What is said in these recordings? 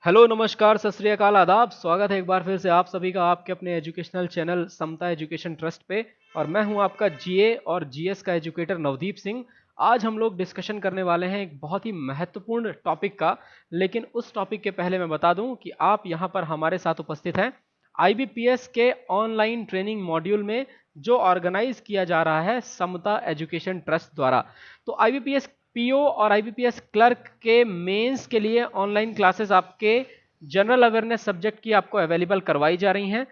Hello नमस्कार सत श्री अकाल आदाब। स्वागत है एक बार फिर से आप सभी का आपके अपने एजुकेशनल चैनल समता एजुकेशन ट्रस्ट पे। और मैं हूं आपका जीए और जीएस का एजुकेटर नवदीप सिंह। आज हम लोग डिस्कशन करने वाले हैं एक बहुत ही महत्वपूर्ण टॉपिक का। लेकिन उस टॉपिक के पहले मैं बता दूं कि आप यहां पर हमारे साथ उपस्थित हैं आईबीपीएस के ऑनलाइन ट्रेनिंग मॉड्यूल में, जो ऑर्गेनाइज किया जा रहा है समता एजुकेशन ट्रस्ट द्वारा। तो आईबीपीएस पीओ और आईबीपीएस क्लर्क के मेंस के लिए ऑनलाइन क्लासेस आपके जनरल अवेयरनेस सब्जेक्ट की आपको अवेलेबल करवाई जा रही हैं।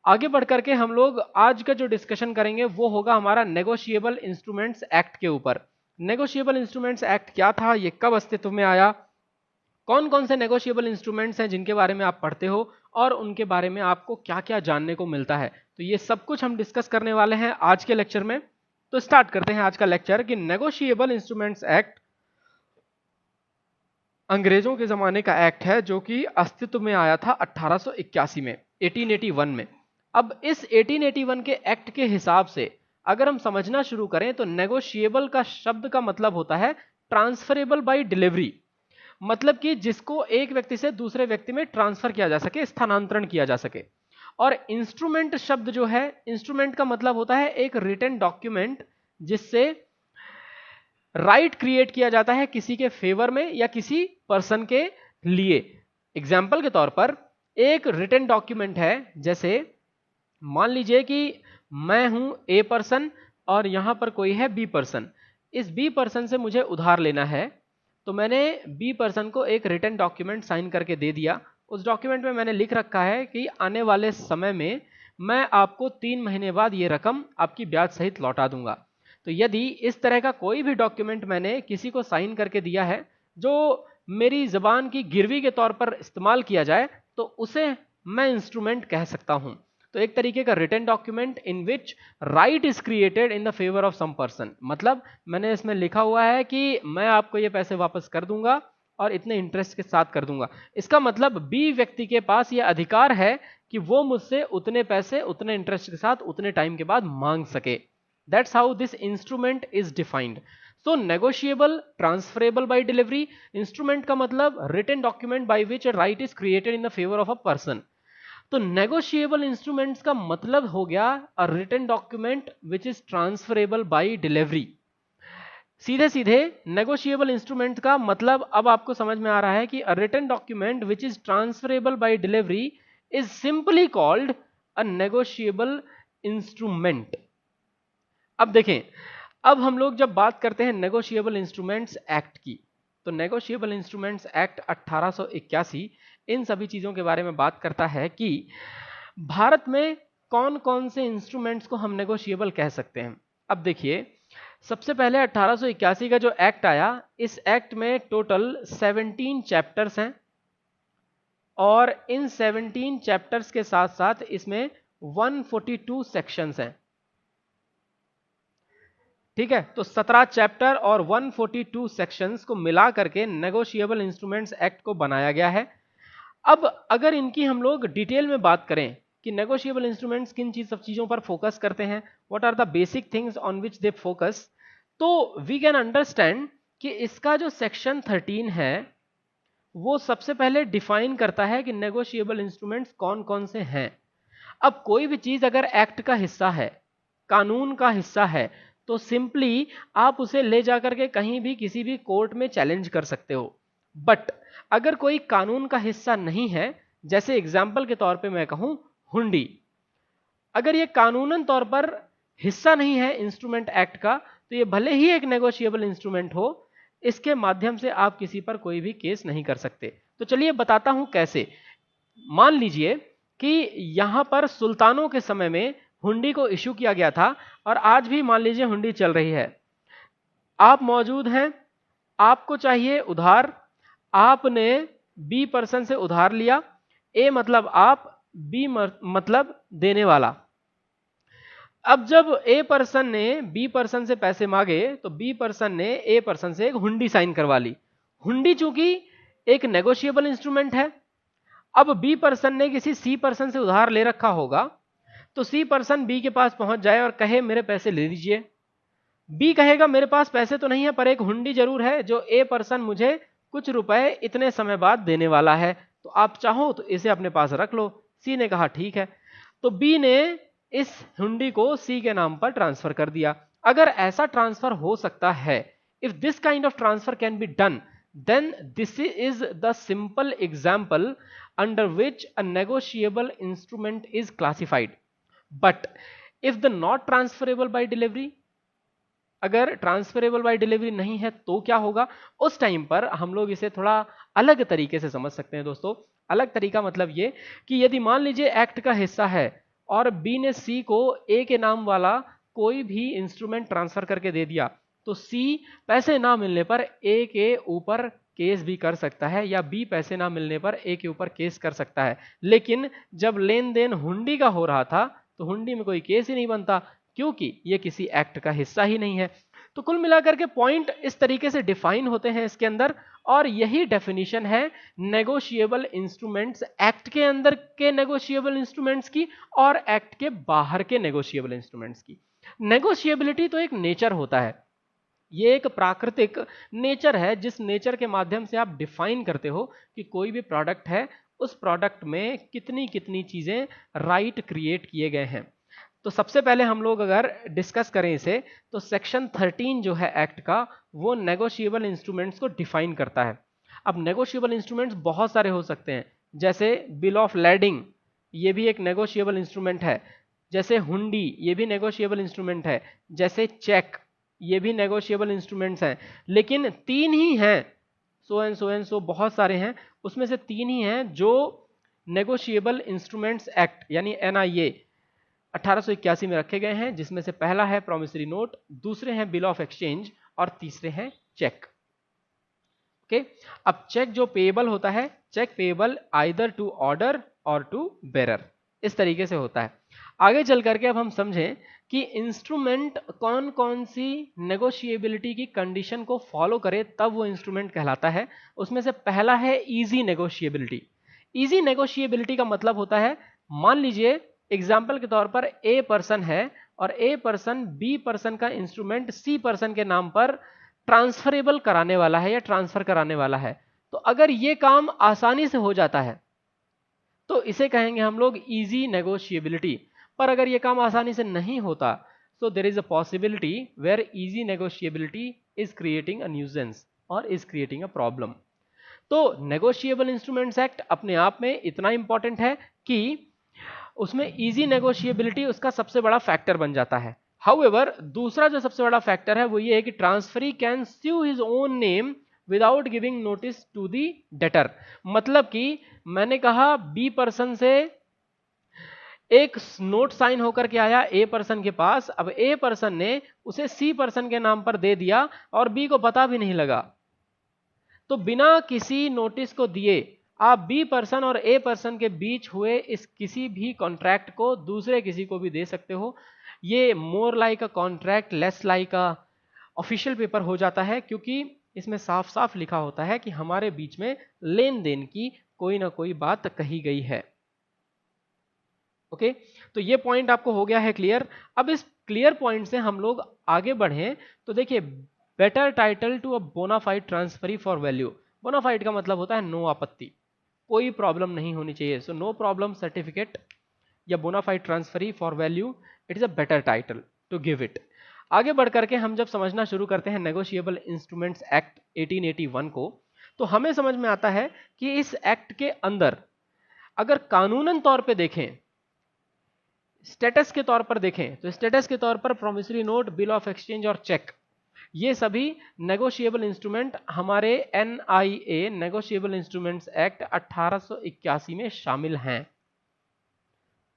आगे बढ़ करके हम लोग आज का जो डिस्कशन करेंगे वो होगा हमारा नेगोशिएबल इंस्ट्रूमेंट्स एक्ट के ऊपर। नेगोशिएबल इंस्ट्रूमेंट्स एक्ट क्या था, ये कब अस्तित्व में आया, कौन कौन से नेगोशिएबल इंस्ट्रूमेंट्स हैं जिनके बारे में आप पढ़ते हो और उनके बारे में आपको क्या क्या जानने को मिलता है, तो ये सब कुछ हम डिस्कस करने वाले हैं आज के लेक्चर में। तो स्टार्ट करते हैं आज का लेक्चर कि नेगोशिएबल इंस्ट्रूमेंट्स एक्ट अंग्रेजों के जमाने का एक्ट है जो कि अस्तित्व में आया था 1881 में, 1881 में। अब इस 1881 के एक्ट के हिसाब से अगर हम समझना शुरू करें तो नेगोशिएबल का शब्द का मतलब होता है ट्रांसफरेबल बाय डिलीवरी। मतलब कि जिसको एक व्यक्ति से दूसरे व्यक्ति में ट्रांसफर किया जा सके, स्थानांतरण किया जा सके। और इंस्ट्रूमेंट शब्द जो है, इंस्ट्रूमेंट का मतलब होता है एक रिटन डॉक्यूमेंट जिससे राइट क्रिएट किया जाता है किसी के फेवर में या किसी पर्सन के लिए। एग्जाम्पल के तौर पर एक रिटन डॉक्यूमेंट है, जैसे मान लीजिए कि मैं हूं ए पर्सन और यहां पर कोई है बी पर्सन। इस बी पर्सन से मुझे उधार लेना है, तो मैंने बी पर्सन को एक रिटन डॉक्यूमेंट साइन करके दे दिया। उस डॉक्यूमेंट में मैंने लिख रखा है कि आने वाले समय में मैं आपको 3 महीने बाद ये रकम आपकी ब्याज सहित लौटा दूंगा। तो यदि इस तरह का कोई भी डॉक्यूमेंट मैंने किसी को साइन करके दिया है जो मेरी जबान की गिरवी के तौर पर इस्तेमाल किया जाए, तो उसे मैं इंस्ट्रूमेंट कह सकता हूं। तो एक तरीके का written document in which right is created in the favour of some person. मतलब मैंने इसमें लिखा हुआ है कि मैं आपको ये पैसे वापस कर दूंगा और इतने इंटरेस्ट के साथ कर दूंगा। इसका मतलब बी व्यक्ति के पास ये अधिकार है कि वो मुझसे उतने पैसे उतने इंटरेस्ट के साथ उतने टाइम के बाद मांग सके। That's how this instrument is defined. So negotiable, transferable by delivery. Instrument का मतलब written document by which a right is created in the favor of a person. तो negotiable instruments का मतलब हो गया a written document which is transferable by delivery. सीधे सीधे negotiable instrument का मतलब अब आपको समझ में आ रहा है कि a written document which is transferable by delivery is simply called a negotiable instrument. अब देखें, अब हम लोग जब बात करते हैं नेगोशिएबल इंस्ट्रूमेंट्स एक्ट की, तो नेगोशिएबल इंस्ट्रूमेंट्स एक्ट 1881 इन सभी चीज़ों के बारे में बात करता है कि भारत में कौन कौन से इंस्ट्रूमेंट्स को हम नेगोशिएबल कह सकते हैं। अब देखिए, सबसे पहले 1881 का जो एक्ट आया, इस एक्ट में टोटल 17 चैप्टर्स हैं और इन 17 चैप्टर्स के साथ साथ इसमें 142 सेक्शंस हैं। ठीक है, तो 17 चैप्टर और 142 सेक्शंस को मिला करके नेगोशिएबल इंस्ट्रूमेंट्स एक्ट को बनाया गया है। अब अगर इनकी हम लोग डिटेल में बात करें कि नेगोशिएबल इंस्ट्रूमेंट्स किन सब चीजों पर फोकस करते हैं, what are the basic things on which they focus, तो वी कैन अंडरस्टैंड कि इसका जो सेक्शन 13 है वो सबसे पहले डिफाइन करता है कि नेगोशिएबल इंस्ट्रूमेंट्स कौन कौन से हैं। अब कोई भी चीज अगर एक्ट का हिस्सा है, कानून का हिस्सा है, तो सिंपली आप उसे ले जाकर के कहीं भी किसी भी कोर्ट में चैलेंज कर सकते हो। बट अगर कोई कानून का हिस्सा नहीं है, जैसे एग्जाम्पल के तौर पे मैं कहूं हुंडी, अगर ये कानूनन तौर पर हिस्सा नहीं है इंस्ट्रूमेंट एक्ट का, तो ये भले ही एक नेगोशिएबल इंस्ट्रूमेंट हो, इसके माध्यम से आप किसी पर कोई भी केस नहीं कर सकते। तो चलिए बताता हूं कैसे। मान लीजिए कि यहां पर सुल्तानों के समय में हुंडी को इशू किया गया था और आज भी मान लीजिए हुंडी चल रही है। आप मौजूद हैं, आपको चाहिए उधार, आपने बी पर्सन से उधार लिया। ए मतलब आप, बी मतलब देने वाला। अब जब ए पर्सन ने बी पर्सन से पैसे मांगे तो बी पर्सन ने ए पर्सन से एक हुंडी साइन करवा ली। हुंडी चूंकि एक नेगोशिएबल इंस्ट्रूमेंट है, अब बी पर्सन ने किसी सी पर्सन से उधार ले रखा होगा, तो सी पर्सन बी के पास पहुंच जाए और कहे मेरे पैसे ले लीजिए। बी कहेगा मेरे पास पैसे तो नहीं है पर एक हुंडी जरूर है जो ए पर्सन मुझे कुछ रुपए इतने समय बाद देने वाला है। तो आप चाहो तो इसे अपने पास रख लो। सी ने कहा ठीक है, तो बी ने इस हुंडी को सी के नाम पर ट्रांसफर कर दिया। अगर ऐसा ट्रांसफर हो सकता है, if this kind of transfer can be done, then this is the simple example under which a negotiable instrument is classified. But if the not transferable by delivery, अगर ट्रांसफरेबल बाय डिलीवरी नहीं है तो क्या होगा? उस time पर हम लोग इसे थोड़ा अलग तरीके से समझ सकते हैं दोस्तों। अलग तरीका मतलब ये कि यदि मान लीजिए एक्ट का हिस्सा है और बी ने सी को ए के नाम वाला कोई भी इंस्ट्रूमेंट ट्रांसफर करके दे दिया, तो सी पैसे ना मिलने पर ए के ऊपर केस भी कर सकता है, या बी पैसे ना मिलने पर ए के ऊपर केस कर सकता है। लेकिन जब लेन देन हुंडी का हो रहा था तो हुंडी में कोई केस ही नहीं बनता, क्योंकि ये किसी एक्ट का हिस्सा ही नहीं है। तो कुल मिलाकर के पॉइंट इस तरीके से डिफाइन होते हैं इसके अंदर, और यही डेफिनेशन है नेगोशिएबल इंस्ट्रूमेंट्स एक्ट के अंदर के नेगोशिएबल इंस्ट्रूमेंट्स की और एक्ट के बाहर के नेगोशिएबल इंस्ट्रूमेंट्स की। नेगोशिएबिलिटी तो एक नेचर होता है, ये एक प्राकृतिक नेचर है जिस नेचर के माध्यम से आप डिफाइन करते हो कि कोई भी प्रोडक्ट है, उस प्रोडक्ट में कितनी कितनी चीजें राइट क्रिएट किए गए हैं। तो सबसे पहले हम लोग अगर डिस्कस करें इसे, तो सेक्शन 13 जो है एक्ट का, वो नेगोशिएबल इंस्ट्रूमेंट्स को डिफाइन करता है। अब नेगोशिएबल इंस्ट्रूमेंट्स बहुत सारे हो सकते हैं, जैसे बिल ऑफ लैडिंग, ये भी एक नेगोशिएबल इंस्ट्रूमेंट है। जैसे हुंडी, ये भी नेगोशिएबल इंस्ट्रूमेंट है। जैसे चेक, ये भी नेगोशिएबल इंस्ट्रूमेंट्स हैं। लेकिन तीन ही हैं, सो एंड सो बहुत सारे हैं, उसमें से तीन ही हैं जो नेगोशिएबल इंस्ट्रूमेंट्स एक्ट यानी एनआईए 1881 में रखे गए हैं, जिसमें से पहला है प्रोमिसरी नोट, दूसरे हैं बिल ऑफ एक्सचेंज और तीसरे हैं चेक। ओके, अब चेक जो पेएबल होता है, cheque payable either to order और टू बेरर, इस तरीके से होता है। आगे चल करके अब हम समझें कि इंस्ट्रूमेंट कौन कौन सी नेगोशिएबिलिटी की कंडीशन को फॉलो करे तब वो इंस्ट्रूमेंट कहलाता है। उसमें से पहला है इजी नेगोशिएबिलिटी। इजी नेगोशिएबिलिटी का मतलब होता है, मान लीजिए एग्जाम्पल के तौर पर ए पर्सन है और ए पर्सन बी पर्सन का इंस्ट्रूमेंट सी पर्सन के नाम पर ट्रांसफरेबल कराने वाला है या ट्रांसफर कराने वाला है। तो अगर ये काम आसानी से हो जाता है तो इसे कहेंगे हम लोग इजी नेगोशिएबिलिटी। पर अगर ये काम आसानी से नहीं होता, so there is a possibility where easy negotiability is creating a nuisance और इज क्रिएटिंग अ प्रॉब्लम। तो नेगोशिएबल इंस्ट्रूमेंट्स एक्ट अपने आप में इतना इंपॉर्टेंट है कि उसमें इजी नेगोशिएबिलिटी उसका सबसे बड़ा फैक्टर बन जाता है। हाउएवर, दूसरा जो सबसे बड़ा फैक्टर है वो ये है कि transferee can sue his own name without giving notice to the debtor. मतलब कि मैंने कहा बी पर्सन से एक नोट साइन होकर के आया ए पर्सन के पास, अब ए पर्सन ने उसे सी पर्सन के नाम पर दे दिया और बी को पता भी नहीं लगा, तो बिना किसी नोटिस को दिए आप बी पर्सन और ए पर्सन के बीच हुए इस किसी भी कॉन्ट्रैक्ट को दूसरे किसी को भी दे सकते हो। ये more like a contract less like a official paper हो जाता है, क्योंकि इसमें साफ साफ लिखा होता है कि हमारे बीच में लेन देन की कोई ना कोई बात कही गई है। ओके, तो ये पॉइंट आपको हो गया है क्लियर। अब इस क्लियर पॉइंट से हम लोग आगे बढ़े तो देखिए, better title to a bona fide transferee for value. Bona fide का मतलब होता है नो आपत्ति, कोई प्रॉब्लम नहीं होनी चाहिए। सो नो प्रॉब्लम सर्टिफिकेट या bona fide transferee for value, it is a better title to give it. आगे बढ़ करके हम जब समझना शुरू करते हैं नेगोशिएबल इंस्ट्रूमेंट्स एक्ट 1881 को, तो हमें समझ में आता है कि इस एक्ट के अंदर अगर कानूनन तौर पे देखें, स्टेटस के तौर पर देखें, तो स्टेटस के तौर पर promissory note, bill of exchange और चेक, ये सभी नेगोशिएबल इंस्ट्रूमेंट हमारे एनआईए नेगोशिएबल इंस्ट्रूमेंट्स एक्ट 1881 में शामिल हैं।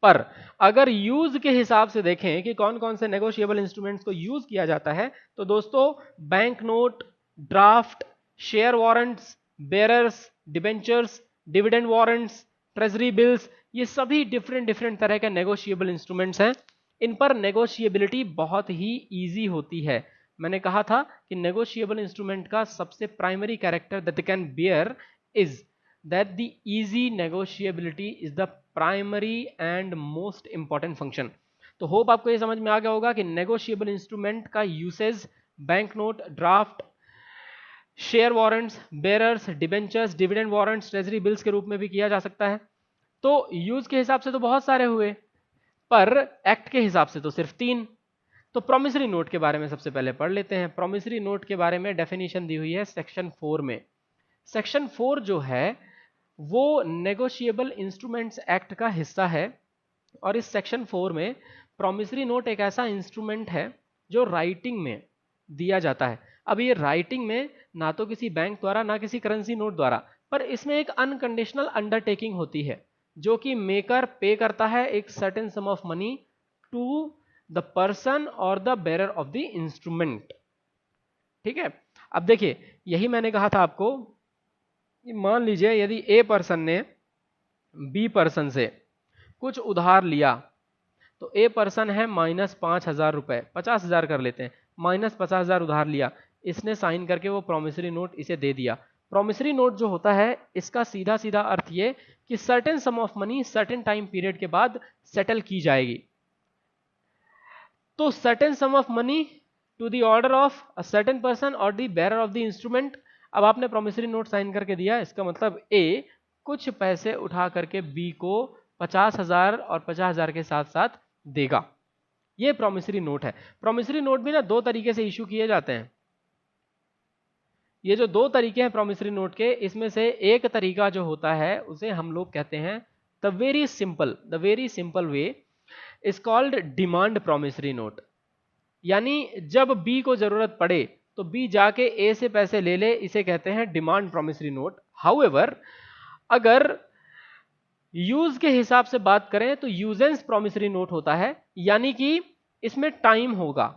पर अगर यूज के हिसाब से देखें कि कौन कौन से नेगोशिएबल इंस्ट्रूमेंट्स को यूज किया जाता है, तो दोस्तों bank note, draft, share warrants, bearers, debentures, dividend warrants, treasury bills, ये सभी डिफरेंट तरह के नेगोशिएबल इंस्ट्रूमेंट्स हैं। इन पर नेगोशिएबिलिटी बहुत ही इजी होती है। मैंने कहा था कि नेगोशिएबल इंस्ट्रूमेंट का सबसे primary character that they can bear is that the easy negotiability is the primary and most important function. तो होप आपको ये समझ में आ गया होगा कि नेगोशिएबल इंस्ट्रूमेंट का usage bank note, draft, share warrants, bearers, debentures, dividend warrants, treasury bills के रूप में भी किया जा सकता है। तो यूज के हिसाब से तो बहुत सारे हुए, पर एक्ट के हिसाब से तो सिर्फ 3। तो प्रोमिसरी नोट के बारे में सबसे पहले पढ़ लेते हैं। प्रोमिसरी नोट के बारे में डेफिनेशन दी हुई है सेक्शन 4 में। सेक्शन 4 जो है वो नेगोशिएबल इंस्ट्रूमेंट्स एक्ट का हिस्सा है, और इस सेक्शन 4 में प्रोमिसरी नोट एक ऐसा इंस्ट्रूमेंट है जो राइटिंग में दिया जाता है। अब ये राइटिंग में ना तो किसी बैंक द्वारा ना किसी करेंसी नोट द्वारा, पर इसमें एक अनकंडीशनल अंडरटेकिंग होती है जो कि मेकर पे करता है एक certain sum of money to the person और the bearer of the instrument. ठीक है, अब देखिए यही मैंने कहा था आपको, मान लीजिए यदि ए पर्सन ने बी पर्सन से कुछ उधार लिया, तो ए पर्सन है -5,000 रुपए, 50,000 कर लेते हैं, -50,000 उधार लिया, इसने साइन करके वो प्रोमिसरी नोट इसे दे दिया। प्रोमिसरी नोट जो होता है इसका सीधा सीधा अर्थ ये कि certain sum of money certain time period के बाद सेटल की जाएगी। तो certain sum of money to the order of a certain person और the bearer of the instrument. अब आपने प्रोमिसरी नोट साइन करके दिया, इसका मतलब ए कुछ पैसे उठा करके बी को 50,000 और 50,000 के साथ साथ देगा। ये प्रोमिसरी नोट है। प्रोमिसरी नोट भी ना दो तरीके से इशू किए जाते हैं। ये जो दो तरीके हैं प्रोमिसरी नोट के, इसमें से एक तरीका जो होता है उसे हम लोग कहते हैं the very simple way is called demand promissory note. यानी जब बी को जरूरत पड़े तो बी जाके ए से पैसे ले ले, इसे कहते हैं डिमांड प्रोमिसरी नोट। हाउएवर अगर यूज के हिसाब से बात करें तो यूजेंस प्रोमिसरी नोट होता है, यानी कि इसमें टाइम होगा,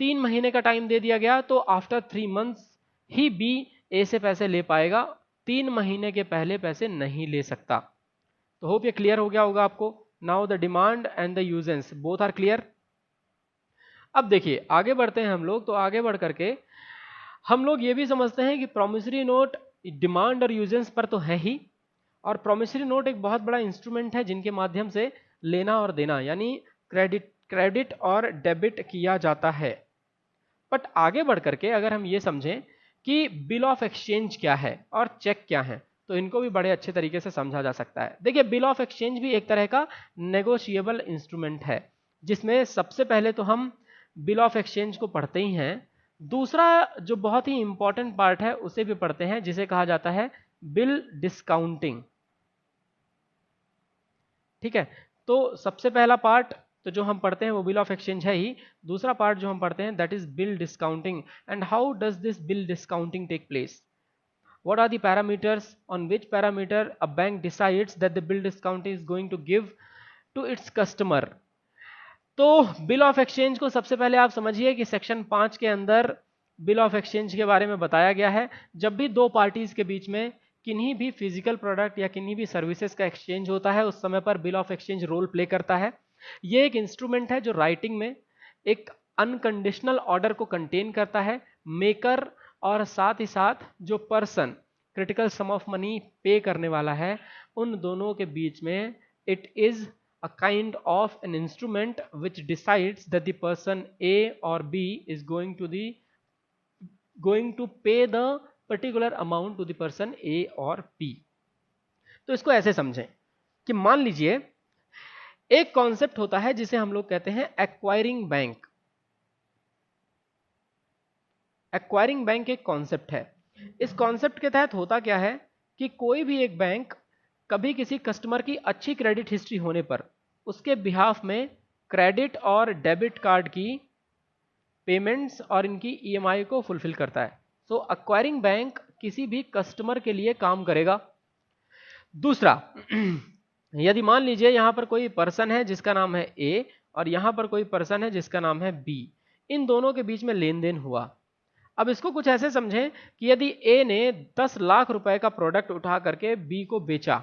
3 महीने का टाइम दे दिया गया तो आफ्टर 3 मंथ्स ही बी ए से पैसे ले पाएगा, 3 महीने के पहले पैसे नहीं ले सकता। तो होप ये क्लियर हो गया होगा आपको। Now the demand and the usance both are clear. अब देखिए आगे बढ़ते हैं हम लोग। तो आगे बढ़ करके हम लोग ये भी समझते हैं कि प्रोमिसरी नोट डिमांड और यूजेंस पर तो है ही, और प्रोमिसरी नोट एक बहुत बड़ा इंस्ट्रूमेंट है जिनके माध्यम से लेना और देना यानी क्रेडिट और डेबिट किया जाता है। बट आगे बढ़ करके अगर हम ये समझें कि बिल ऑफ एक्सचेंज क्या है और चेक क्या है, तो इनको भी बड़े अच्छे तरीके से समझा जा सकता है। देखिए बिल ऑफ एक्सचेंज भी एक तरह का नेगोशिएबल इंस्ट्रूमेंट है, जिसमें सबसे पहले तो हम बिल ऑफ एक्सचेंज को पढ़ते ही हैं, दूसरा जो बहुत ही इंपॉर्टेंट पार्ट है उसे भी पढ़ते हैं जिसे कहा जाता है बिल डिस्काउंटिंग। ठीक है, तो सबसे पहला पार्ट तो जो हम पढ़ते हैं वो बिल ऑफ एक्सचेंज है ही, दूसरा पार्ट जो हम पढ़ते हैं that is bill discounting. And how does this bill discounting take place? What are the parameters on which parameter a bank decides that the bill discount is going to give to its customer? तो bill of exchange को सबसे पहले आप समझिए कि section 5 के अंदर bill of exchange के बारे में बताया गया है। जब भी दो पार्टीज के बीच में किन्हीं भी फिजिकल प्रोडक्ट या किन्हीं भी सर्विसेज का एक्सचेंज होता है उस समय पर bill of exchange role play करता है। ये एक इंस्ट्रूमेंट है जो राइटिंग में एक अनकंडीशनल ऑर्डर को कंटेन करता है। मेकर और साथ ही साथ जो person critical sum of money pay करने वाला है, उन दोनों के बीच में it is a kind of an instrument which decides that the person A or B is going to pay the particular amount to the person A or B। तो इसको ऐसे समझें कि मान लीजिए एक कॉन्सेप्ट होता है जिसे हम लोग कहते हैं एक्वायरिंग बैंक। एक्वायरिंग बैंक एक कॉन्सेप्ट है। इस कॉन्सेप्ट के तहत होता क्या है कि कोई भी एक बैंक कभी किसी कस्टमर की अच्छी क्रेडिट हिस्ट्री होने पर उसके बिहाफ में क्रेडिट और डेबिट कार्ड की पेमेंट्स और इनकी ईएमआई को फुलफिल करता है। सो एक्वायरिंग बैंक किसी भी कस्टमर के लिए काम करेगा। दूसरा, यदि मान लीजिए यहां पर कोई पर्सन है जिसका नाम है ए और यहां पर कोई पर्सन है जिसका नाम है बी, इन दोनों के बीच में लेन देन हुआ। अब इसको कुछ ऐसे समझें कि यदि ए ने 10 लाख रुपए का प्रोडक्ट उठा करके बी को बेचा,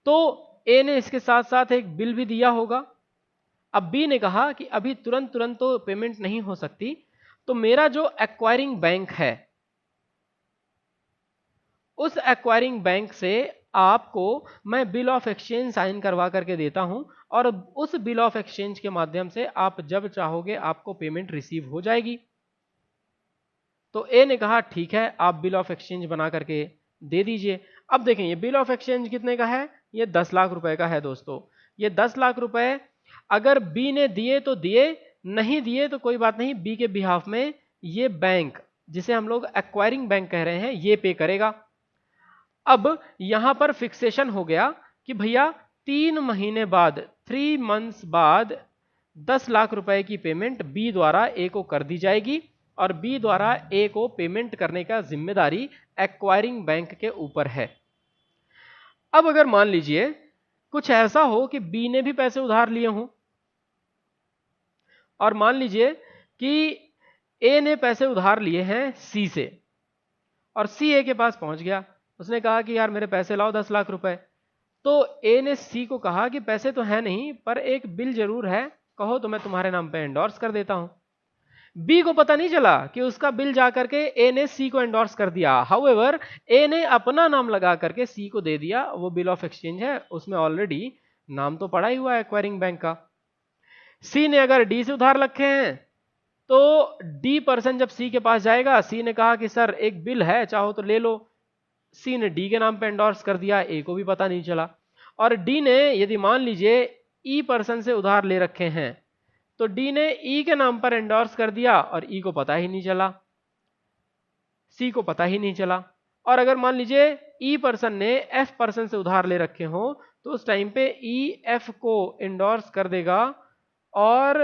तो ए ने इसके साथ साथ एक बिल भी दिया होगा। अब बी ने कहा कि अभी तुरंत तो पेमेंट नहीं हो सकती, तो मेरा जो एक्वायरिंग बैंक है उस एक्वायरिंग बैंक से आपको मैं बिल ऑफ एक्सचेंज साइन करवा करके देता हूं, और उस बिल ऑफ एक्सचेंज के माध्यम से आप जब चाहोगे आपको पेमेंट रिसीव हो जाएगी। तो ए ने कहा ठीक है, आप बिल ऑफ एक्सचेंज बना करके दे दीजिए। अब देखें ये बिल ऑफ एक्सचेंज कितने का है, ये 10 लाख रुपए का है दोस्तों। ये 10 लाख रुपए अगर बी ने दिए तो दिए, नहीं दिए तो कोई बात नहीं, बी के बिहाफ में ये बैंक, जिसे हम लोग एक्वायरिंग बैंक कह रहे हैं, ये पे करेगा। अब यहां पर फिक्सेशन हो गया कि भैया 3 महीने बाद, 3 मंथ्स बाद 10 लाख रुपए की पेमेंट बी द्वारा ए को कर दी जाएगी और बी द्वारा ए को पेमेंट करने का जिम्मेदारी एक्वायरिंग बैंक के ऊपर है। अब अगर मान लीजिए कुछ ऐसा हो कि बी ने भी पैसे उधार लिए हों और मान लीजिए कि ए ने पैसे उधार लिए हैं सी से और सी ए के पास पहुंच गया, उसने कहा कि यार मेरे पैसे लाओ 10 लाख रुपए। तो ए ने सी को कहा कि पैसे तो है नहीं पर एक बिल जरूर है, कहो तो मैं तुम्हारे नाम पे एंडोर्स कर देता हूं। बी को पता नहीं चला कि उसका बिल जाकर के ए ने सी को एंडोर्स कर दिया। हाउएवर ए ने अपना नाम लगा करके सी को दे दिया, वो बिल ऑफ एक्सचेंज है, उसमें ऑलरेडी नाम तो पड़ा ही हुआ है एक्वायरिंग बैंक का। सी ने अगर डी से उधार रखे हैं तो डी पर्सन जब सी के पास जाएगा, सी ने कहा कि सर एक बिल है चाहो तो ले लो, सी ने डी के नाम पे एंडोर्स कर दिया, ए को भी पता नहीं चला। और डी ने यदि मान लीजिए ई पर्सन से उधार ले रखे हैं तो डी ने ई के नाम पर एंडोर्स कर दिया और ई को पता ही नहीं चला, सी को पता ही नहीं चला। और अगर मान लीजिए ई पर्सन ने एफ पर्सन से उधार ले रखे हो तो उस टाइम पे ई एफ को एंडोर्स कर देगा और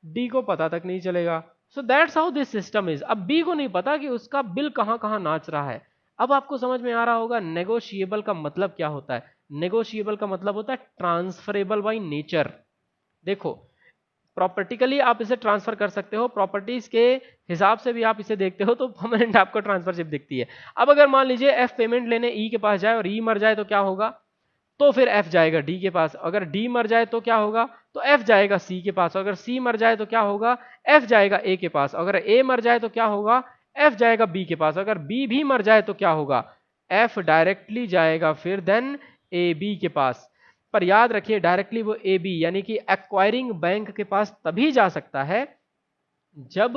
डी को पता तक नहीं चलेगा। सो that's how this system is. अब बी को नहीं पता कि उसका बिल कहां कहां नाच रहा है। अब आपको समझ में आ रहा होगा नेगोशिएबल का मतलब क्या होता है। नेगोशिएबल का मतलब होता है ट्रांसफरेबल बाय नेचर। देखो प्रॉपर्टिकली आप इसे ट्रांसफर कर सकते हो, प्रॉपर्टीज के हिसाब से भी आप इसे देखते हो तो परमानेंट आपको ट्रांसफरशिप दिखती है। अब अगर मान लीजिए एफ पेमेंट लेने ई के पास जाए और ई मर जाए तो क्या होगा, तो फिर एफ जाएगा डी के पास, अगर डी मर जाए तो क्या होगा, तो एफ जाएगा सी के पास, अगर सी मर जाए तो क्या होगा, एफ जाएगा ए के पास, अगर ए मर जाए तो क्या होगा, एफ जाएगा बी के पास, अगर बी भी मर जाए तो क्या होगा, एफ डायरेक्टली जाएगा फिर देन ए बी के पास। पर याद रखिए डायरेक्टली वो ए बी यानी कि एक्वायरिंग बैंक के पास तभी जा सकता है जब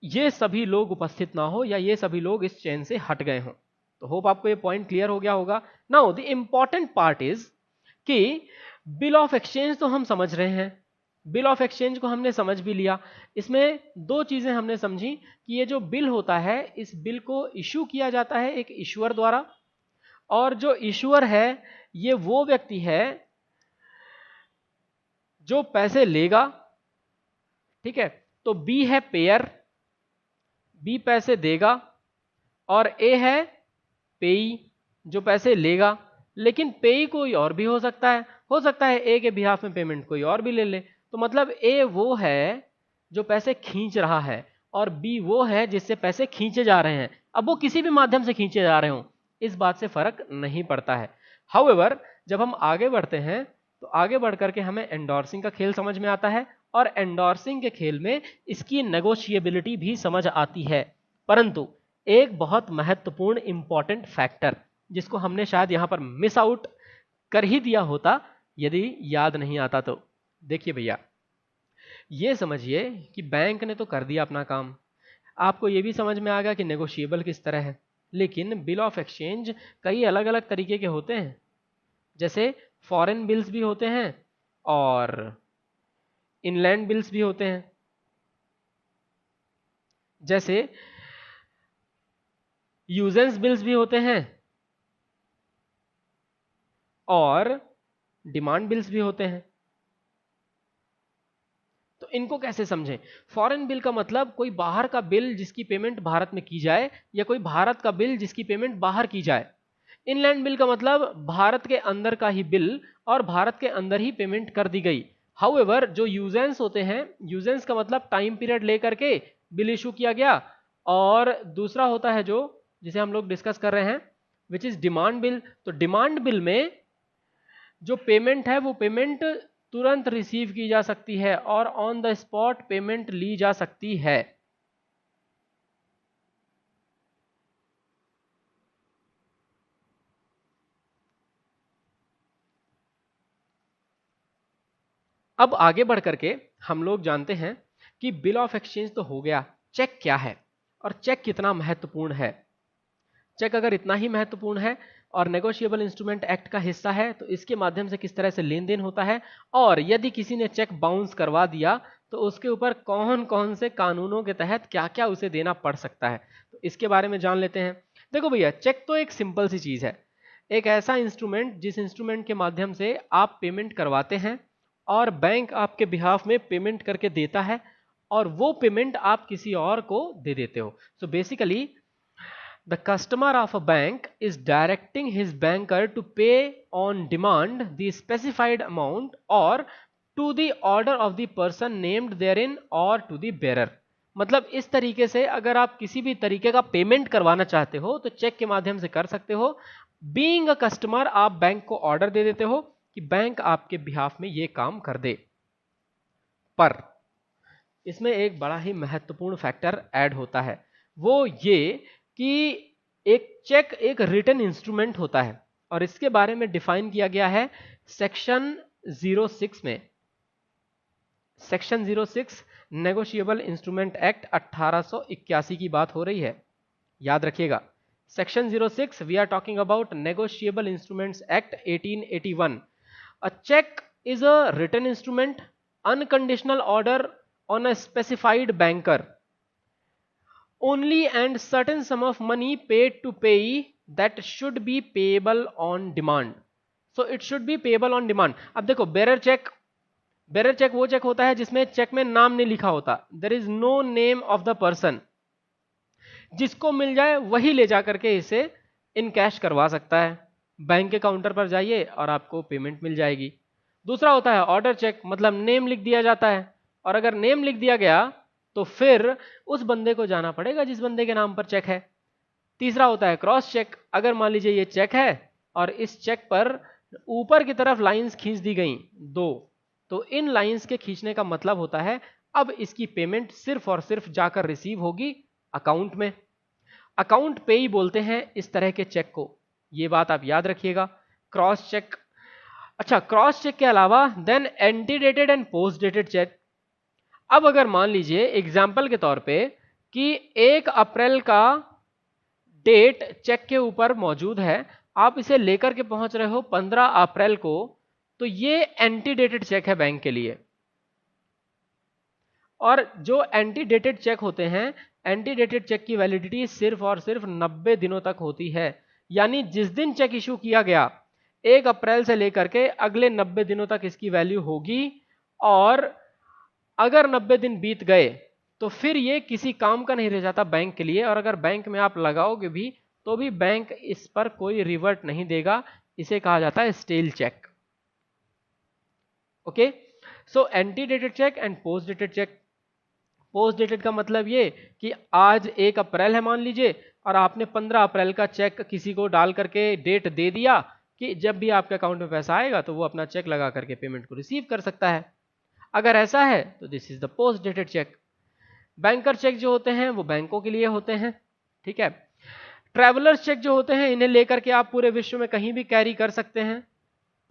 ये सभी लोग उपस्थित ना हो या ये सभी लोग इस चेन से हट गए हों। तो होप आपको ये पॉइंट क्लियर हो गया होगा। Now the important part is कि बिल ऑफ एक्सचेंज तो हम समझ रहे हैं, बिल ऑफ एक्सचेंज को हमने समझ भी लिया। इसमें दो चीजें हमने समझी कि ये जो बिल होता है इस बिल को इशू किया जाता है एक इशूअर द्वारा, और जो इशूअर है ये वो व्यक्ति है जो पैसे लेगा, ठीक है। तो बी है पेयर, बी पैसे देगा, और ए है पेई जो पैसे लेगा। लेकिन पेई कोई और भी हो सकता है ए के बिहाफ में पेमेंट कोई और भी ले ले। तो मतलब ए वो है जो पैसे खींच रहा है और बी वो है जिससे पैसे खींचे जा रहे हैं। अब वो किसी भी माध्यम से खींचे जा रहे हो इस बात से फर्क नहीं पड़ता है। हाउएवर जब हम आगे बढ़ते हैं तो आगे बढ़ करके हमें एंडोर्सिंग का खेल समझ में आता है और एंडोर्सिंग के खेल में इसकी नेगोशिएबिलिटी भी समझ आती है। परंतु एक बहुत महत्वपूर्ण इंपॉर्टेंट फैक्टर जिसको हमने शायद यहां पर मिस आउट कर ही दिया होता यदि याद नहीं आता तो, देखिए भैया ये समझिए कि बैंक ने तो कर दिया अपना काम, आपको ये भी समझ में आ गया कि नेगोशिएबल किस तरह है। लेकिन बिल ऑफ एक्सचेंज कई अलग अलग तरीके के होते हैं, जैसे फॉरेन बिल्स भी होते हैं और इनलैंड बिल्स भी होते हैं, जैसे यूजेंस बिल्स भी होते हैं और डिमांड बिल्स भी होते हैं। तो इनको कैसे समझें। फॉरेन बिल का मतलब कोई बाहर का बिल जिसकी पेमेंट भारत में की जाए या कोई भारत का बिल जिसकी पेमेंट बाहर की जाए। इनलैंड बिल का मतलब भारत के अंदर का ही बिल और भारत के अंदर ही पेमेंट कर दी गई। हाउएवर जो यूजेंस होते हैं, यूजेंस का मतलब टाइम पीरियड लेकर के बिल इशू किया गया, और दूसरा होता है जो जिसे हम लोग डिस्कस कर रहे हैं विच इज डिमांड बिल। तो डिमांड बिल में जो पेमेंट है वो पेमेंट तुरंत रिसीव की जा सकती है और ऑन द स्पॉट पेमेंट ली जा सकती है। अब आगे बढ़ करके हम लोग जानते हैं कि बिल ऑफ एक्सचेंज तो हो गया, चेक क्या है। और चेक कितना महत्वपूर्ण है। चेक अगर इतना ही महत्वपूर्ण है और नेगोशिएबल इंस्ट्रूमेंट एक्ट का हिस्सा है तो इसके माध्यम से किस तरह से लेन देन होता है, और यदि किसी ने चेक बाउंस करवा दिया तो उसके ऊपर कौन कौन से कानूनों के तहत क्या क्या उसे देना पड़ सकता है, तो इसके बारे में जान लेते हैं। देखो भैया, चेक तो एक सिंपल सी चीज है, एक ऐसा इंस्ट्रूमेंट जिस इंस्ट्रूमेंट के माध्यम से आप पेमेंट करवाते हैं और बैंक आपके बिहाफ में पेमेंट करके देता है और वो पेमेंट आप किसी और को दे देते हो। So basically the customer of a bank is directing his banker to pay on demand the specified amount or to the order of the person named therein or to the bearer। मतलब इस तरीके से अगर आप किसी भी तरीके का पेमेंट करवाना चाहते हो तो चेक के माध्यम से कर सकते हो। बीइंग अ कस्टमर आप बैंक को ऑर्डर दे देते हो कि बैंक आपके बिहाफ में ये काम कर दे। पर इसमें एक बड़ा ही महत्वपूर्ण फैक्टर ऐड होता है, वो ये कि एक चेक एक रिटन इंस्ट्रूमेंट होता है और इसके बारे में डिफाइन किया गया है सेक्शन 06 में। सेक्शन 06 नेगोशिएबल इंस्ट्रूमेंट एक्ट 1881 की बात हो रही है, याद रखिएगा। Section 06 we are talking about negotiable instruments act 1881। A cheque is a written instrument, unconditional order on a specified banker only and certain sum of money paid to payee that should be payable on demand। so it should be payable on demand। अब देखो, bearer check वो check होता है जिसमें check में नाम नहीं लिखा होता, there is no name of the person. जिसको मिल जाए वही ले जा करके इसे इन कैश करवा सकता है, बैंक के काउंटर पर जाइए और आपको पेमेंट मिल जाएगी। दूसरा होता है ऑर्डर चेक, मतलब नेम लिख दिया जाता है और अगर नेम लिख दिया गया तो फिर उस बंदे को जाना पड़ेगा जिस बंदे के नाम पर चेक है। तीसरा होता है क्रॉस चेक, अगर मान लीजिए ये चेक है और इस चेक पर ऊपर की तरफ लाइंस खींच दी गई दो, तो इन लाइंस के खींचने का मतलब होता है अब इसकी पेमेंट सिर्फ और सिर्फ जाकर रिसीव होगी अकाउंट में। अकाउंट पेई बोलते हैं इस तरह के चेक को, ये बात आप याद रखिएगा। क्रॉस चेक, अच्छा क्रॉस चेक के अलावा then antedated and post dated cheque. अब अगर मान लीजिए एग्जाम्पल के तौर पे कि 1 अप्रैल का डेट चेक के ऊपर मौजूद है, आप इसे लेकर के पहुंच रहे हो 15 अप्रैल को, तो ये एंटीडेटेड चेक है बैंक के लिए। और जो एंटीडेटेड चेक होते हैं, एंटीडेटेड चेक की वैलिडिटी सिर्फ और सिर्फ 90 दिनों तक होती है, यानी जिस दिन चेक इशू किया गया 1 अप्रैल से लेकर के अगले 90 दिनों तक इसकी वैल्यू होगी, और अगर 90 दिन बीत गए तो फिर ये किसी काम का नहीं रह जाता बैंक के लिए, और अगर बैंक में आप लगाओगे भी तो भी बैंक इस पर कोई रिवर्ट नहीं देगा। इसे कहा जाता है stale cheque. Okay, so antedated cheque and post dated cheque. Post dated का मतलब ये कि आज 1 अप्रैल है मान लीजिए, और आपने 15 अप्रैल का चेक किसी को डाल करके डेट दे दिया कि जब भी आपके अकाउंट में पैसा आएगा तो वो अपना चेक लगा करके पेमेंट को रिसीव कर सकता है। अगर ऐसा है तो this is the post dated cheque. Banker cheque जो होते हैं वो बैंकों के लिए होते हैं, ठीक है। ट्रैवलर्स चेक जो होते हैं इन्हें लेकर के आप पूरे विश्व में कहीं भी कैरी कर सकते हैं।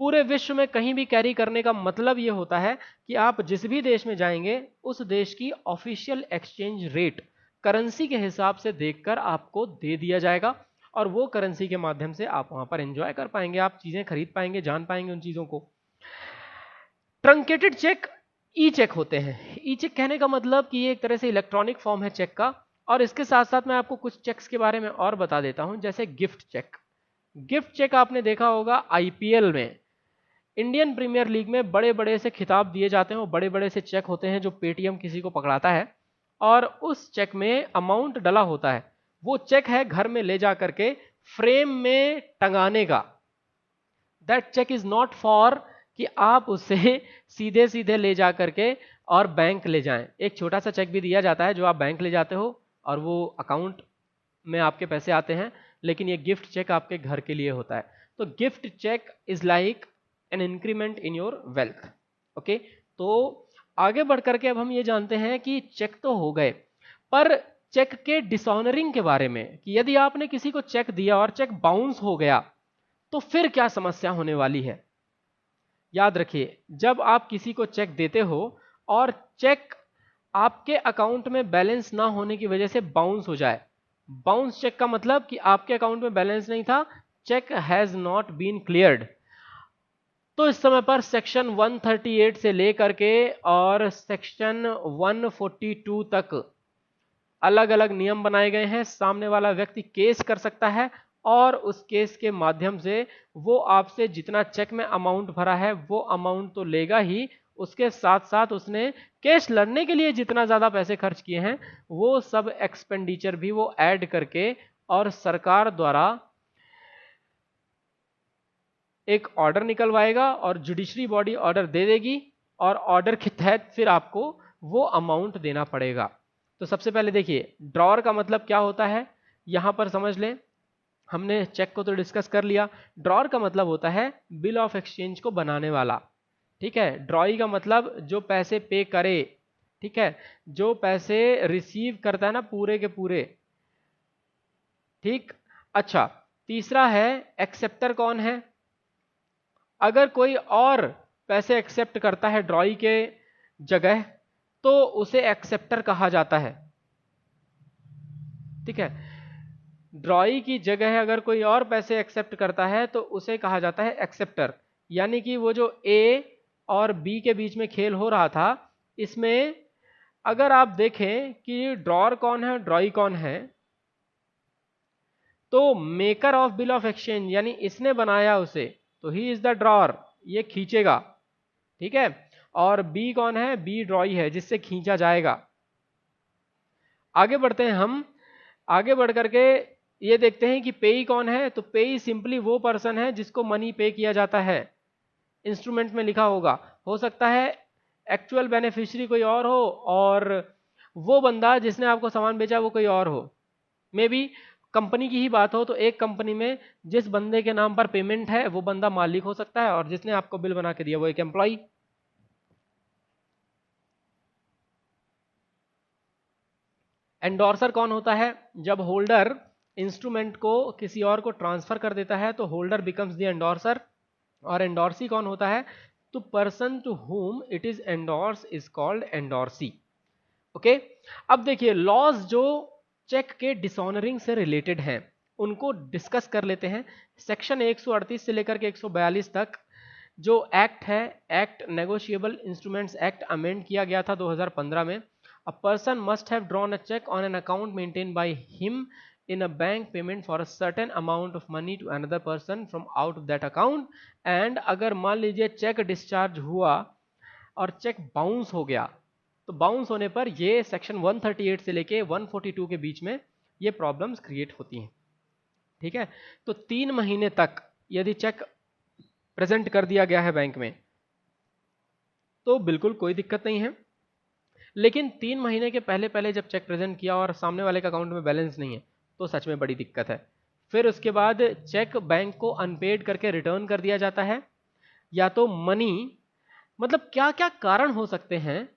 पूरे विश्व में कहीं भी कैरी करने का मतलब ये होता है कि आप जिस भी देश में जाएंगे उस देश की ऑफिशियल एक्सचेंज रेट करेंसी के हिसाब से देखकर आपको दे दिया जाएगा, और वो करेंसी के माध्यम से आप वहां पर एंजॉय कर पाएंगे, आप चीजें खरीद पाएंगे, जान पाएंगे उन चीजों को। ट्रंकेटेड चेक ई चेक होते हैं। ई चेक कहने का मतलब कि ये एक तरह से इलेक्ट्रॉनिक फॉर्म है चेक का, और इसके साथ साथ मैं आपको कुछ चेक्स के बारे में और बता देता हूं, जैसे गिफ्ट चेक। गिफ्ट चेक आपने देखा होगा आईपीएल में, इंडियन प्रीमियर लीग में बड़े बड़े से खिताब दिए जाते हैं, वो बड़े बड़े से चेक होते हैं जो पेटीएम किसी को पकड़ाता है और उस चेक में अमाउंट डला होता है। वो चेक है घर में ले जा करके फ्रेम में टंगाने का। That cheque is not for कि आप उसे सीधे सीधे ले जा करके और बैंक ले जाएं। एक छोटा सा चेक भी दिया जाता है जो आप बैंक ले जाते हो और वो अकाउंट में आपके पैसे आते हैं, लेकिन ये गिफ्ट चेक आपके घर के लिए होता है। तो gift cheque is like an increment in your wealth. Okay, तो आगे बढ़ करके अब हम ये जानते हैं कि चेक तो हो गए, पर चेक के डिसऑनरिंग के बारे में, कि यदि आपने किसी को चेक दिया और चेक बाउंस हो गया तो फिर क्या समस्या होने वाली है। याद रखिए, जब आप किसी को चेक देते हो और चेक आपके अकाउंट में बैलेंस ना होने की वजह से बाउंस हो जाए। बाउंस चेक का मतलब कि आपके अकाउंट में बैलेंस नहीं था, cheque has not been cleared. तो इस समय पर सेक्शन 138 से लेकर के और सेक्शन 142 तक अलग अलग नियम बनाए गए हैं। सामने वाला व्यक्ति केस कर सकता है और उस केस के माध्यम से वो आपसे जितना चेक में अमाउंट भरा है वो अमाउंट तो लेगा ही, उसके साथ साथ उसने केस लड़ने के लिए जितना ज्यादा पैसे खर्च किए हैं वो सब एक्सपेंडिचर भी वो ऐड करके और सरकार द्वारा एक ऑर्डर निकलवाएगा और जुडिशरी बॉडी ऑर्डर दे देगी और ऑर्डर के तहत फिर आपको वो अमाउंट देना पड़ेगा। तो सबसे पहले देखिए ड्रॉअर का मतलब क्या होता है, यहां पर समझ लें। हमने चेक को तो डिस्कस कर लिया। ड्रॉअर का मतलब होता है बिल ऑफ एक्सचेंज को बनाने वाला, ठीक है। ड्रॉई का मतलब जो पैसे पे करे, ठीक है, जो पैसे रिसीव करता है ना पूरे के पूरे, ठीक। अच्छा, तीसरा है एक्सेप्टर कौन है। अगर कोई और पैसे एक्सेप्ट करता है ड्रॉई के जगह तो उसे एक्सेप्टर कहा जाता है, ठीक है। ड्रॉई की जगह अगर कोई और पैसे एक्सेप्ट करता है तो उसे कहा जाता है एक्सेप्टर। यानी कि वो जो ए और बी के बीच में खेल हो रहा था, इसमें अगर आप देखें कि ड्रॉअर कौन है ड्रॉई कौन है, तो maker of bill of exchange यानी इसने बनाया उसे, तो ही इज द ड्रॉअर, ये खींचेगा, ठीक है। और बी कौन है, बी ड्रॉई है जिससे खींचा जाएगा। आगे बढ़ते हैं हम, आगे बढ़ करके ये देखते हैं कि पेई कौन है। तो पेई सिंपली वो पर्सन है जिसको मनी पे किया जाता है, इंस्ट्रूमेंट में लिखा होगा। हो सकता है एक्चुअल बेनिफिशियरी कोई और हो और वो बंदा जिसने आपको सामान बेचा वो कोई और हो। मे बी कंपनी की ही बात हो तो एक कंपनी में जिस बंदे के नाम पर पेमेंट है वो बंदा मालिक हो सकता है और जिसने आपको बिल बना के दिया वो एक एम्प्लॉय। एंडोर्सर कौन होता है, जब होल्डर इंस्ट्रूमेंट को किसी और को ट्रांसफर कर देता है तो होल्डर बिकम्स द एंडोर्सर। और एंडोर्सी कौन होता है, तो person to whom it is endorse is called endorsee. Okay, अब देखिए लॉज जो चेक के डिसऑनरिंग से रिलेटेड हैं उनको डिस्कस कर लेते हैं। सेक्शन 138 से लेकर के 142 तक जो एक्ट है, act negotiable instruments act amend किया गया था 2015 में। A person must have drawn a check on an account maintained by him in a bank payment for a certain amount of money to another person from out of that account, and अगर मान लीजिए check discharge हुआ और cheque bounce हो गया तो bounce होने पर ये सेक्शन 138 से लेके 142 के बीच में ये प्रॉब्लम्स क्रिएट होती हैं, ठीक है। तो 3 महीने तक यदि चेक प्रेजेंट कर दिया गया है बैंक में तो बिल्कुल कोई दिक्कत नहीं है, लेकिन 3 महीने के पहले पहले जब चेक प्रेजेंट किया और सामने वाले के अकाउंट में बैलेंस नहीं है तो सच में बड़ी दिक्कत है। फिर उसके बाद चेक बैंक को अनपेड करके रिटर्न कर दिया जाता है, या तो मनी, मतलब क्या क्या कारण हो सकते हैं।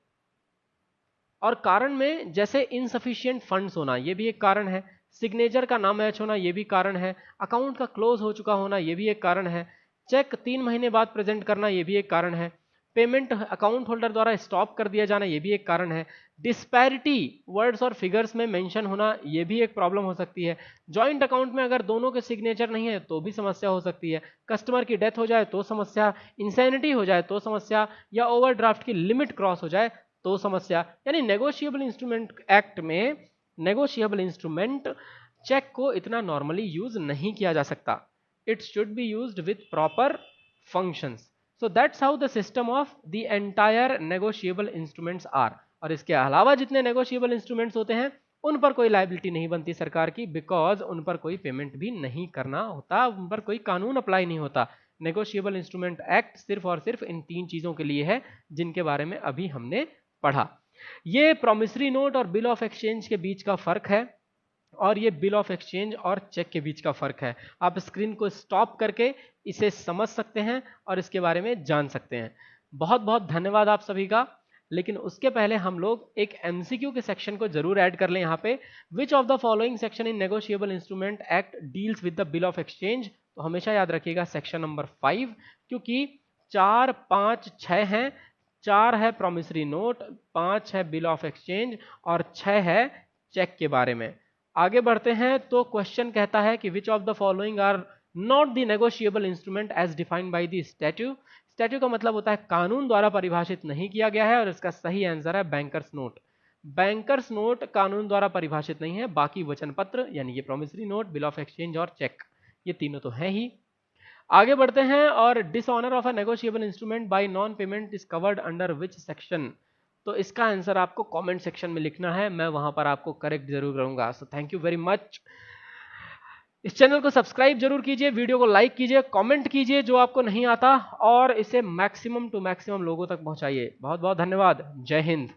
और कारण में जैसे इनसफिशिएंट फंड्स होना ये भी एक कारण है, सिग्नेचर का ना मैच होना ये भी कारण है, अकाउंट का क्लोज हो चुका होना ये भी एक कारण है, चेक 3 महीने बाद प्रेजेंट करना ये भी एक कारण है, पेमेंट अकाउंट होल्डर द्वारा स्टॉप कर दिया जाना ये भी एक कारण है, डिस्पैरिटी वर्ड्स और फिगर्स में मेंशन होना ये भी एक प्रॉब्लम हो सकती है, जॉइंट अकाउंट में अगर दोनों के सिग्नेचर नहीं है तो भी समस्या हो सकती है, कस्टमर की डेथ हो जाए तो समस्या, इंसैनिटी हो जाए तो समस्या, या ओवरड्राफ्ट की लिमिट क्रॉस हो जाए तो समस्या। यानी नेगोशिएबल इंस्ट्रूमेंट एक्ट में नेगोशिएबल इंस्ट्रूमेंट चेक को इतना नॉर्मली यूज नहीं किया जा सकता, it should be used with proper functions. So that's how the system of the entire negotiable instruments are. और इसके अलावा जितने नेगोशिएबल इंस्ट्रूमेंट्स होते हैं उन पर कोई लायबिलिटी नहीं बनती सरकार की, बिकॉज उन पर कोई पेमेंट भी नहीं करना होता, उन पर कोई कानून अप्लाई नहीं होता। नेगोशिएबल इंस्ट्रूमेंट एक्ट सिर्फ और सिर्फ इन 3 चीजों के लिए है जिनके बारे में अभी हमने पढ़ा। ये प्रॉमिसरी नोट और बिल ऑफ एक्सचेंज के बीच का फर्क है और ये बिल ऑफ एक्सचेंज और चेक के बीच का फर्क है। आप स्क्रीन को स्टॉप करके इसे समझ सकते हैं और इसके बारे में जान सकते हैं। बहुत बहुत धन्यवाद आप सभी का। लेकिन उसके पहले हम लोग एक एमसीक्यू के सेक्शन को जरूर ऐड कर लें यहाँ पे, विच of the following section in negotiable instrument act deals with the bill of exchange. तो हमेशा याद रखिएगा सेक्शन नंबर 5, क्योंकि 4, 5, 6 हैं 4 है प्रॉमिसरी नोट, 5 है बिल ऑफ एक्सचेंज और 6 है चेक के बारे में। आगे बढ़ते हैं तो क्वेश्चन कहता है कि which of the following are not the negotiable instrument as defined by the statute. Statute का मतलब होता है कानून द्वारा परिभाषित नहीं किया गया है, और इसका सही आंसर है बैंकर्स नोट। बैंकर्स नोट कानून द्वारा परिभाषित नहीं है, बाकी वचन पत्र यानी कि promissory note, bill of exchange और चेक ये तीनों तो हैं ही। आगे बढ़ते हैं, और dishonour of a negotiable instrument bye non payment is covered under which section. तो इसका आंसर आपको कमेंट सेक्शन में लिखना है, मैं वहां पर आपको करेक्ट जरूर करूंगा। So thank you very much. इस चैनल को सब्सक्राइब जरूर कीजिए, वीडियो को लाइक कीजिए, कमेंट कीजिए जो आपको नहीं आता, और इसे मैक्सिमम टू मैक्सिमम लोगों तक पहुंचाइए। बहुत बहुत धन्यवाद। जय हिंद।